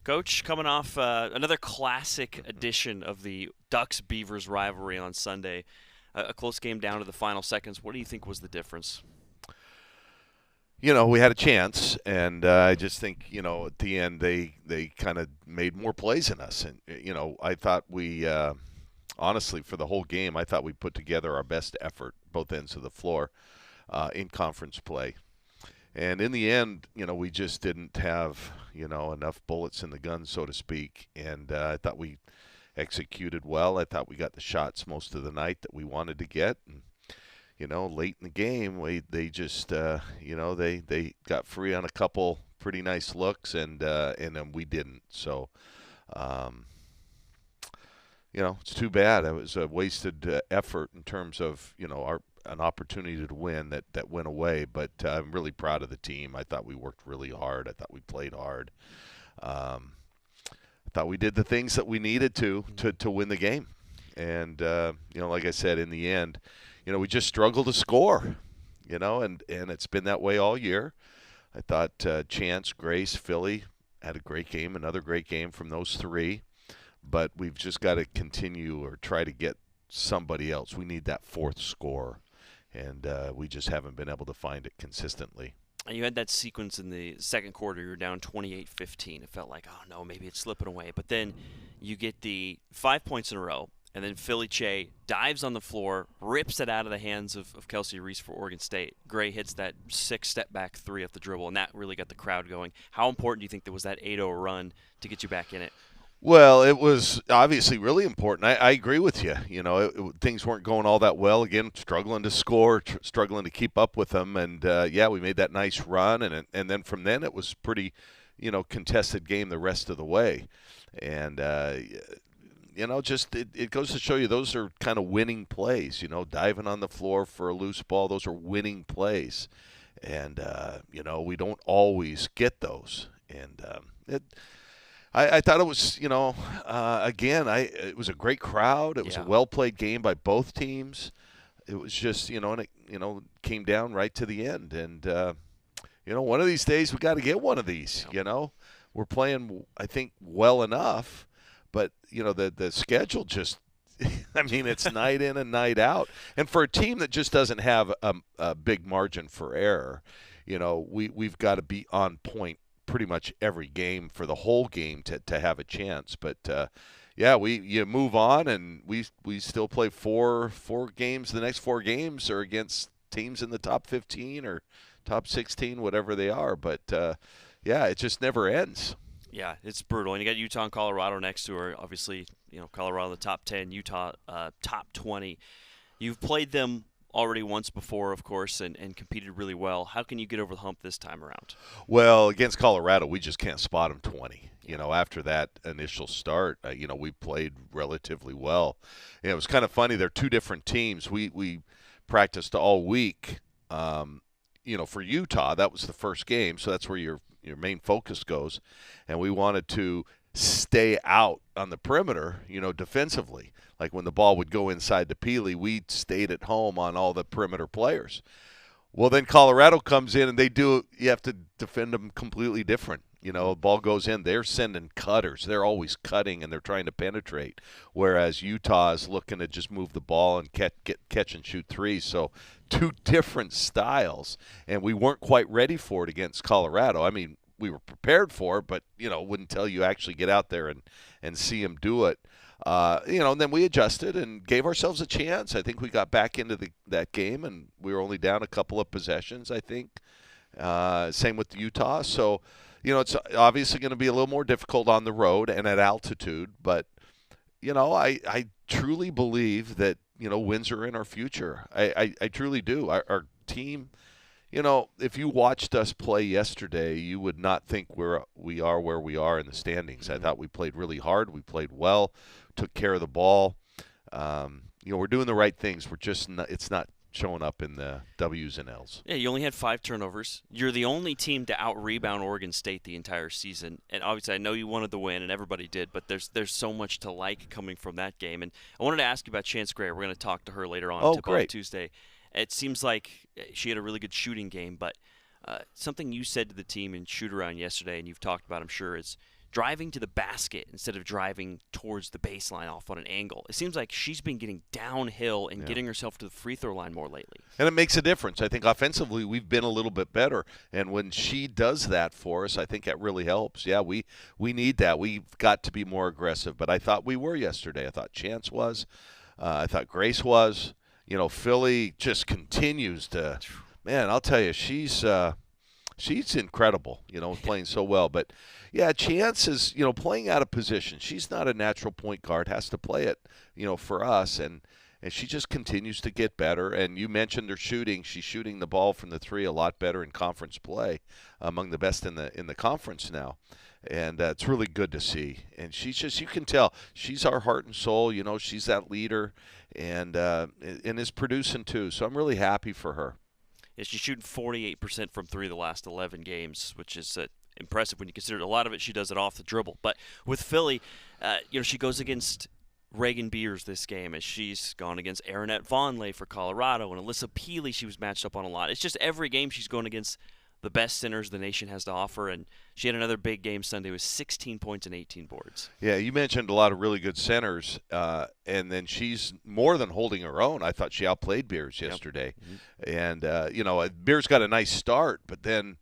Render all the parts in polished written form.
Coach, coming off another classic edition of the Ducks-Beavers rivalry on Sunday, a close game down to the final seconds. What do you think was the difference? We had a chance, and I just think, at the end they kind of made more plays than us. And, I thought honestly, for the whole game, I thought we put together our best effort, both ends of the floor, in conference play. And in the end, we just didn't have, enough bullets in the gun, so to speak. And I thought we executed well. I thought we got the shots most of the night that we wanted to get. And, late in the game, they just, they got free on a couple pretty nice looks, and then we didn't. So, um, it's too bad. It was a wasted effort in terms of, an opportunity to win that went away. But I'm really proud of the team. I thought we worked really hard. I thought we played hard. I thought we did the things that we needed to win the game. And, like I said, in the end, we just struggled to score, and it's been that way all year. I thought Chance, Grace, Philly had a great game, another great game from those three. But we've just got to continue or try to get somebody else. We need that fourth scorer, and we just haven't been able to find it consistently. And you had that sequence in the second quarter. You were down 28-15. It felt like, oh, no, maybe it's slipping away. But then you get the 5 points in a row, and then Philly Che dives on the floor, rips it out of the hands of Kelsey Reese for Oregon State. Gray hits that 6-step-back three off the dribble, and that really got the crowd going. How important do you think that was that 8-0 run to get you back in it? Well, it was obviously really important. I agree with you. Things weren't going all that well. Again, struggling to score, struggling to keep up with them. And, we made that nice run. And then from then it was pretty, contested game the rest of the way. And, just it goes to show you those are kind of winning plays. Diving on the floor for a loose ball, those are winning plays. And, we don't always get those. And I thought it was, again, it was a great crowd. It was a well-played game by both teams. It was just, and it, came down right to the end. And, one of these days we got to get one of these, We're playing, I think, well enough. But, the schedule just, I mean, it's night in and night out. And for a team that just doesn't have a big margin for error, we've got to be on point pretty much every game for the whole game to have a chance. But you move on, and we still play four games. The next 4 games are against teams in the top 15 or top 16, whatever they are. But it just never ends. Yeah, it's brutal. And you got Utah and Colorado next to her. Obviously, Colorado in the top 10, Utah top 20. You've played them already once before, of course, and competed really well. How can you get over the hump this time around? Well, against Colorado, we just can't spot them 20. After that initial start, we played relatively well. It was kind of funny. They're two different teams. We practiced all week. For Utah, that was the first game, so that's where your main focus goes. And we wanted to stay out on the perimeter, defensively. Like when the ball would go inside the Peely, we stayed at home on all the perimeter players. Well, then Colorado comes in, and you have to defend them completely different. The ball goes in, they're sending cutters. They're always cutting, and they're trying to penetrate. Whereas Utah is looking to just move the ball and catch and shoot threes. So two different styles, and we weren't quite ready for it against Colorado. I mean, we were prepared for it, but, wouldn't tell you actually get out there and see them do it. And then we adjusted and gave ourselves a chance. I think we got back into that game, and we were only down a couple of possessions, I think. Same with Utah. So, it's obviously going to be a little more difficult on the road and at altitude. But, I truly believe that, wins are in our future. I truly do. Our team, if you watched us play yesterday, you would not think we are where we are in the standings. I thought we played really hard. We played well, took care of the ball. We're doing the right things. We're just it's not showing up in the W's and L's. Yeah, you only had 5 turnovers. You're the only team to out-rebound Oregon State the entire season. And obviously, I know you wanted the win, and everybody did, but there's so much to like coming from that game. And I wanted to ask you about Chance Gray. We're going to talk to her later on great. Tuesday. It seems like she had a really good shooting game, but something you said to the team in shoot-around yesterday, and you've talked about, I'm sure, is driving to the basket instead of driving towards the baseline off on an angle. It seems like she's been getting downhill and getting herself to the free throw line more lately. And it makes a difference. I think offensively we've been a little bit better. And when she does that for us, I think that really helps. Yeah, we need that. We've got to be more aggressive. But I thought we were yesterday. I thought Chance was. I thought Grace was. Philly just continues to – man, I'll tell you, she's incredible, playing so well. But, yeah, Chance is, playing out of position. She's not a natural point guard, has to play it, for us. And she just continues to get better. And you mentioned her shooting. She's shooting the ball from the three a lot better in conference play, among the best in the conference now. And it's really good to see. And she's just, you can tell, she's our heart and soul. She's that leader and is producing too. So I'm really happy for her. Yeah, she's shooting 48% from three the last 11 games, which is impressive when you consider a lot of it she does it off the dribble. But with Philly, she goes against Reagan Beers this game, as she's gone against Aaronette Vonleh for Colorado, and Alyssa Peely she was matched up on a lot. It's just every game she's going against the best centers the nation has to offer, and she had another big game Sunday with 16 points and 18 boards. Yeah, you mentioned a lot of really good centers, and then she's more than holding her own. I thought she outplayed Beers yesterday. Yep. And, Beers got a nice start, but then,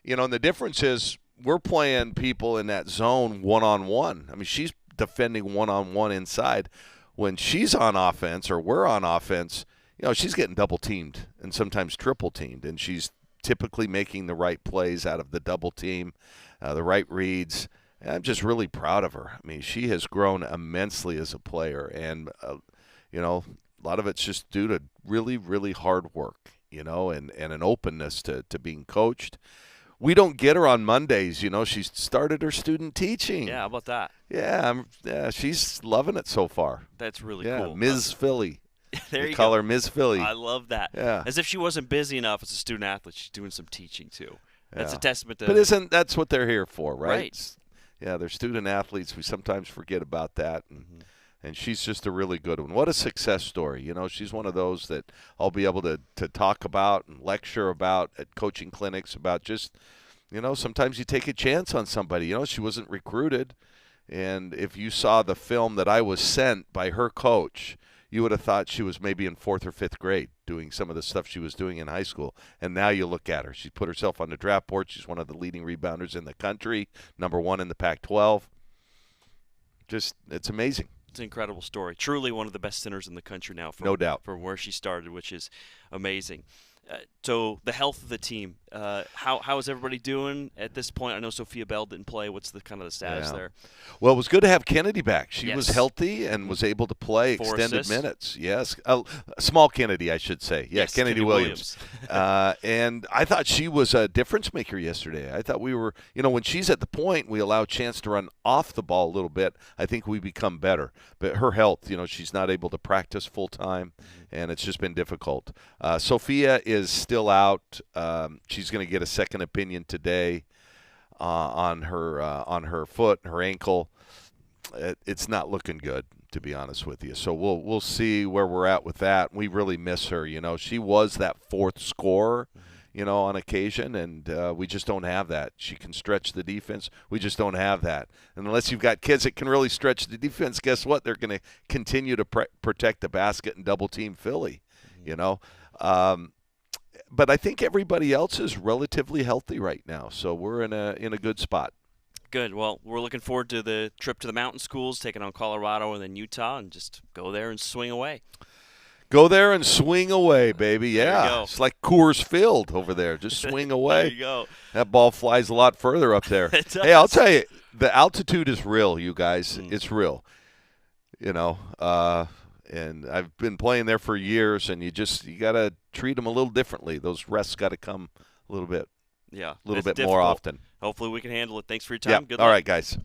and the difference is we're playing people in that zone one-on-one. I mean, she's defending one-on-one inside. When she's on offense or we're on offense, she's getting double-teamed and sometimes triple-teamed, and she's typically making the right plays out of the double team, the right reads. And I'm just really proud of her. I mean, she has grown immensely as a player, and a lot of it's just due to really, really hard work, and an openness to being coached. We don't get her on Mondays. She's started her student teaching. Yeah, how about that? Yeah, she's loving it so far. That's really cool. Ms. Philly. There you call go. her Ms. Philly. I love that. Yeah. As if she wasn't busy enough as a student athlete, she's doing some teaching too. That's a testament to. But that's what they're here for, right? Right. Yeah, they're student athletes. We sometimes forget about that, and she's just a really good one. What a success story! She's one of those that I'll be able to talk about and lecture about at coaching clinics about. Just sometimes you take a chance on somebody. She wasn't recruited, and if you saw the film that I was sent by her coach, you would have thought she was maybe in 4th or 5th grade doing some of the stuff she was doing in high school. And now you look at her. She's put herself on the draft board. She's one of the leading rebounders in the country, #1 in the Pac-12. Just, it's amazing. It's an incredible story. Truly one of the best centers in the country now. No doubt. From where she started, which is amazing. So the health of the team, how is everybody doing at this point? I know Sophia Bell didn't play. What's the kind of the status there? Well, it was good to have Kennedy back. She was healthy and was able to play extended minutes. Yes, small Kennedy, I should say. Yeah, yes, Kennedy Williams. And I thought she was a difference maker yesterday. I thought we were, when she's at the point, we allow a chance to run off the ball a little bit. I think we become better. But her health, she's not able to practice full time, and it's just been difficult. Sophia is still out. She's going to get a second opinion today on her foot, her ankle. It's not looking good, to be honest with you. So we'll see where we're at with that. We really miss her. She was that fourth scorer, on occasion, and we just don't have that. She can stretch the defense. We just don't have that. And unless you've got kids that can really stretch the defense, guess what? They're going to continue to protect the basket and double team Philly. But I think everybody else is relatively healthy right now, so we're in a good spot. Good. Well, we're looking forward to the trip to the mountain schools, taking on Colorado and then Utah, and just go there and swing away. Go there and swing away, baby. Yeah, it's like Coors Field over there. Just swing away. There you go. That ball flies a lot further up there. Hey, I'll tell you, the altitude is real, you guys. It's real. And I've been playing there for years, and you got to treat them a little differently. Those rests got to come a little bit, a little bit more often. Hopefully we can handle it. Thanks for your time. Yeah. Good luck. All right, guys.